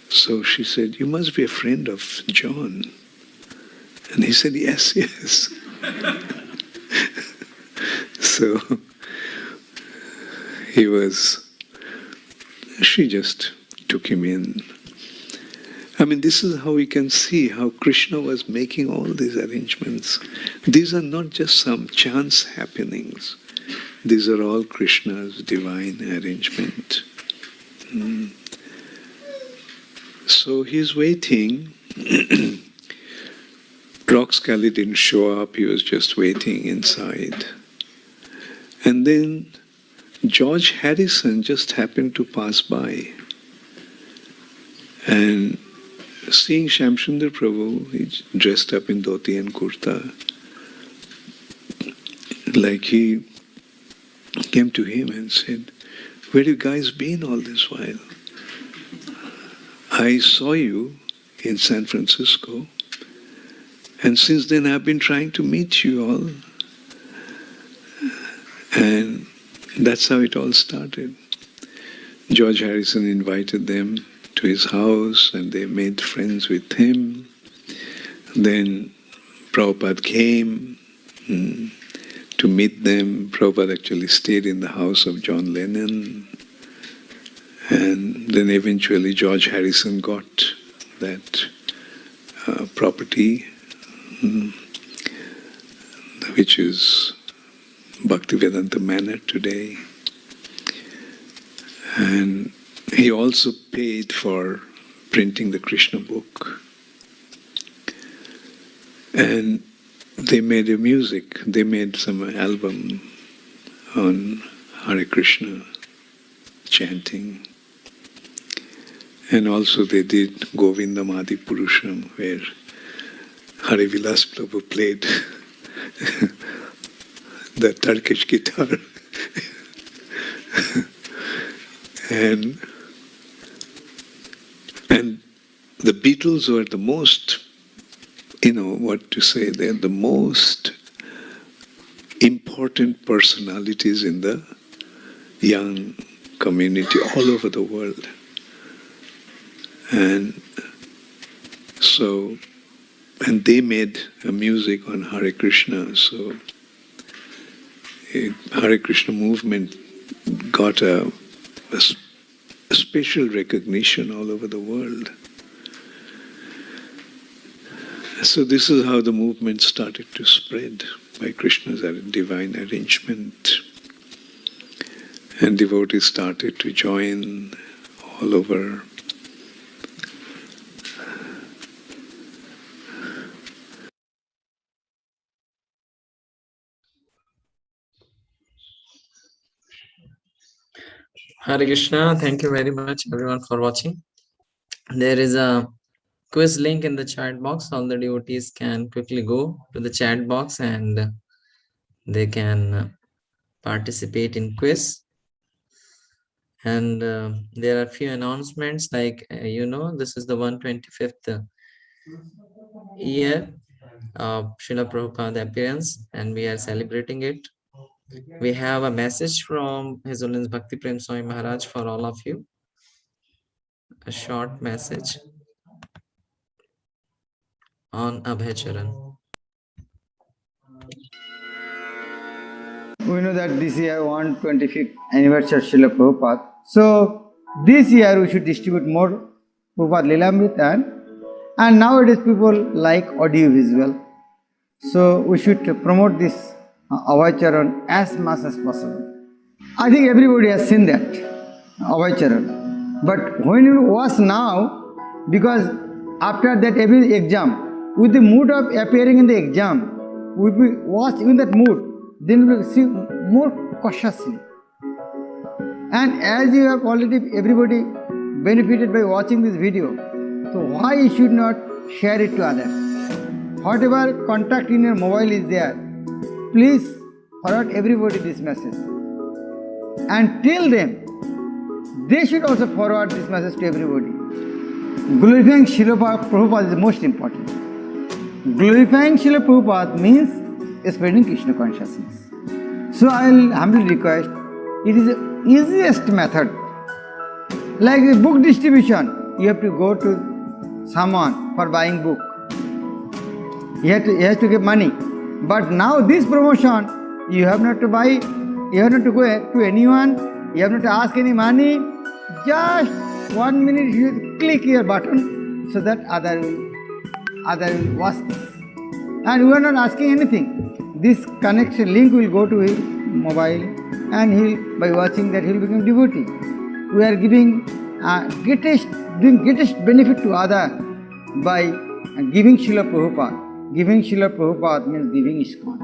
So she said, "You must be a friend of John." And he said, "Yes, yes." So she just took him in. I mean, this is how we can see how Krishna was making all these arrangements. These are not just some chance happenings. These are all Krishna's divine arrangement. So he's waiting. Roxcally didn't show up. He was just waiting inside. And then George Harrison just happened to pass by. And seeing Shamsundar Prabhu, he's dressed up in dhoti and kurta, like he came to him and said, "Where have you guys been all this while? I saw you in San Francisco, and since then I've been trying to meet you all." And that's how it all started. George Harrison invited them to his house, and they made friends with him. Then Prabhupada came to meet them. Prabhupada actually stayed in the house of John Lennon. And then eventually George Harrison got that property, which is Bhaktivedanta Manor today. And he also paid for printing the Krishna book. And they made a music. They made some album on Hare Krishna chanting. And also they did Govindam Adi Purusham, where Hare Vilas Prabhu played the Turkish guitar. And the Beatles were the most, they're the most important personalities in the young community all over the world. And they made a music on Hare Krishna, so Hare Krishna movement got a special recognition all over the world. So this is how the movement started to spread, by Krishna's divine arrangement. And devotees started to join all over. Hare Krishna. Thank you very much everyone for watching. There is a quiz link in the chat box. All the devotees can quickly go to the chat box and they can participate in quiz. And there are a few announcements, like this is the 125th year of Srila Prabhupada appearance, and we are celebrating it. We have a message from His Holiness Bhakti Charu Swami Maharaja for all of you. A short message on Abhay Charan. We know that this year 125th anniversary of Srila Prabhupada. So this year we should distribute more Prabhupada Lilamrita, and nowadays people like audio visual. So we should promote this Abhay Charan as much as possible. I think everybody has seen that Abhay Charan. But when you watch now, because after that every exam, with the mood of appearing in the exam, we will watch in that mood, then we will see more cautiously. And as you have already everybody benefited by watching this video, so why you should not share it to others? whatever contact in your mobile is there, please forward everybody this message and tell them they should also forward this message to everybody. Glorifying Srila Prabhupada is the most important. Glorifying Srila Prabhupada means spreading Krishna consciousness. So I will humbly request, it is the easiest method. Like the book distribution, you have to go to someone for buying book. He has to give money. But now this promotion, you have not to buy, you have not to go to anyone, you have not to ask any money. Just 1 minute you click your button so that other will watch this. And we are not asking anything. This connection link will go to his mobile, and by watching that he will become devotee. We are giving greatest benefit to other by giving Srila Prabhupada. Giving Srila Prabhupada means giving ISKCON.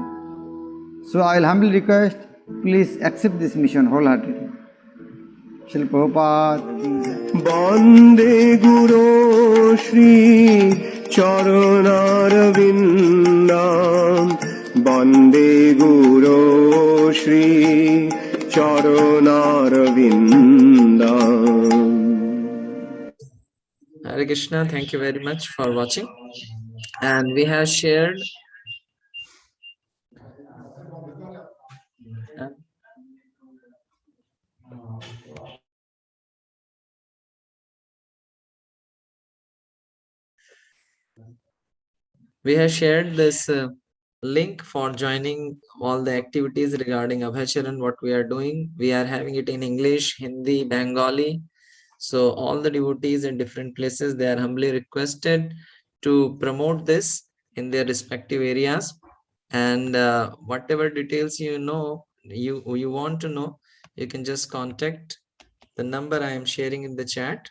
So I will humbly request, please accept this mission wholeheartedly. Srila Prabhupada. Bande Guru Shri Charanarvindam. Bande Guru Shri Charanarvindam. Hare Krishna, thank you very much for watching. And we have shared this link for joining all the activities regarding Abhay Charan, what we are doing. We are having it in English, Hindi, Bengali. So all the devotees in different places, they are humbly requested to promote this in their respective areas. And whatever details you want to know, you can just contact the number I am sharing in the chat.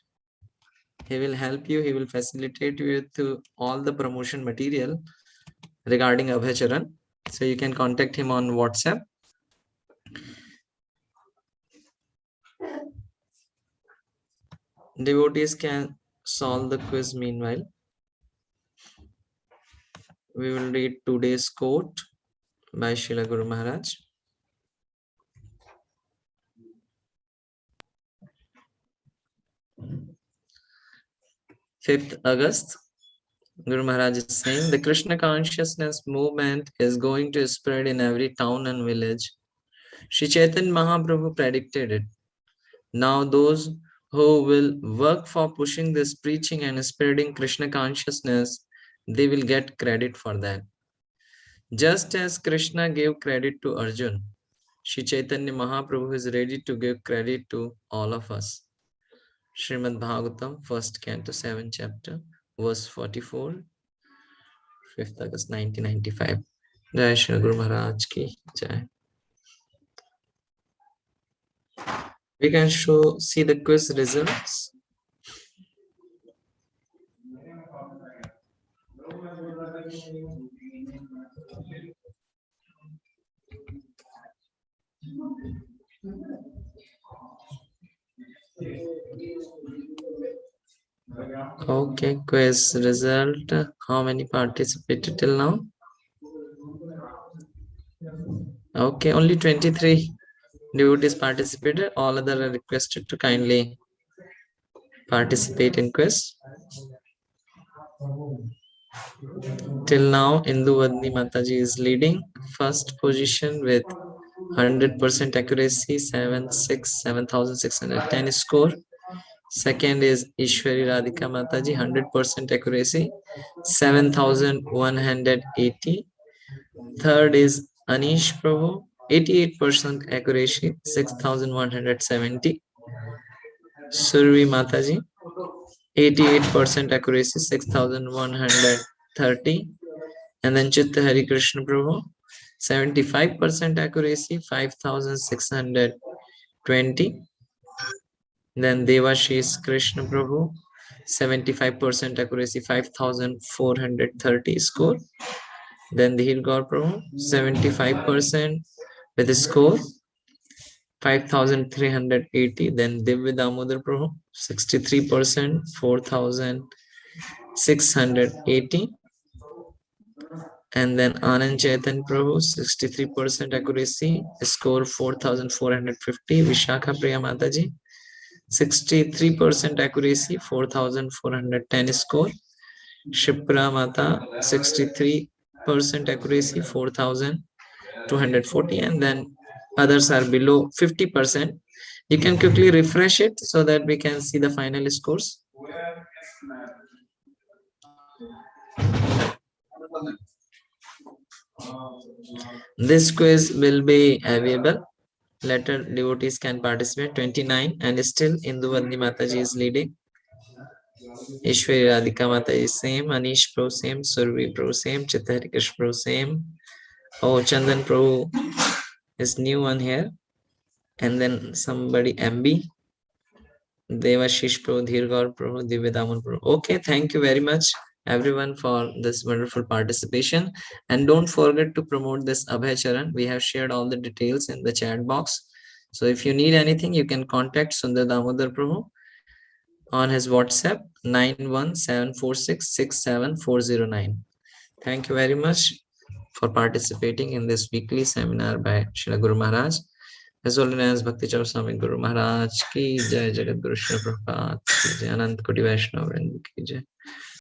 He will help you. He will facilitate you to all the promotion material regarding Abhay Charan. So you can contact him on WhatsApp. Devotees can solve the quiz meanwhile. We will read today's quote by Srila Guru Maharaj. 5th August. Guru Maharaj is saying, the Krishna consciousness movement is going to spread in every town and village. Sri Chaitanya Mahaprabhu predicted it. Now those who will work for pushing this preaching and spreading Krishna consciousness, they will get credit for that. Just as Krishna gave credit to Arjun, Sri Chaitanya Mahaprabhu is ready to give credit to all of us. Srimad Bhagavatam, 1st Canto, 7th chapter, verse 44, 5th August 1995. Jai Shri Guru Maharaj ki Jai. We can see the quiz results. Okay, quiz result. How many participated till now? Okay, only 23 devotees participated. All others are requested to kindly participate in quiz. Till now, Induvadni Mataji is leading. First position with 100% accuracy, 7,610 score. Second is Ishwari Radhika Mataji, 100% accuracy, 7,180. Third is Anish Prabhu, 88% accuracy, 6,170. Survi Mataji, 88% accuracy, 6,130. And then Chitta Hari Krishna Prabhu, 75% accuracy, 5,620. Then Devashish Krishna Prabhu, 75% accuracy, 5,430 score. Then Dhir Gaur Prabhu, 75% with a score, 5,380. Then Divya Damodar Prabhu, 63%, 4,680. And then Anand Chaitan Prabhu, 63% accuracy, score 4,450. Vishakha Priya Mataji, 63% accuracy, 4,410 score. Shipra Mata, 63% accuracy, 4,240. And then others are below 50%. You can quickly refresh it so that we can see the final scores. This quiz will be available. Later devotees can participate. 29, and still Induvandi Mataji is leading. Ishwari Radhika Mataji is same. Anish Pro same. Survi Pro same. Chitari Krish Pro same. Oh, Chandan Pro is new one here. And then somebody MB. Devashish Pro, Dhirgaur Pro, Divyadaman Pro. Okay, thank you very much everyone for this wonderful participation. And don't forget to promote this Abhay Charan. We have shared all the details in the chat box. So if you need anything, you can contact Sundar Damodar Prabhu on his WhatsApp 917466749. Thank you very much for participating in this weekly seminar by Srila Guru Maharaj. His Holiness Bhakti Charu Swami Guru Maharaj ki jai, Jagat Guru Srila Prabhupada ki jai, Anant Koti Vaishnava Vrinda ki jai.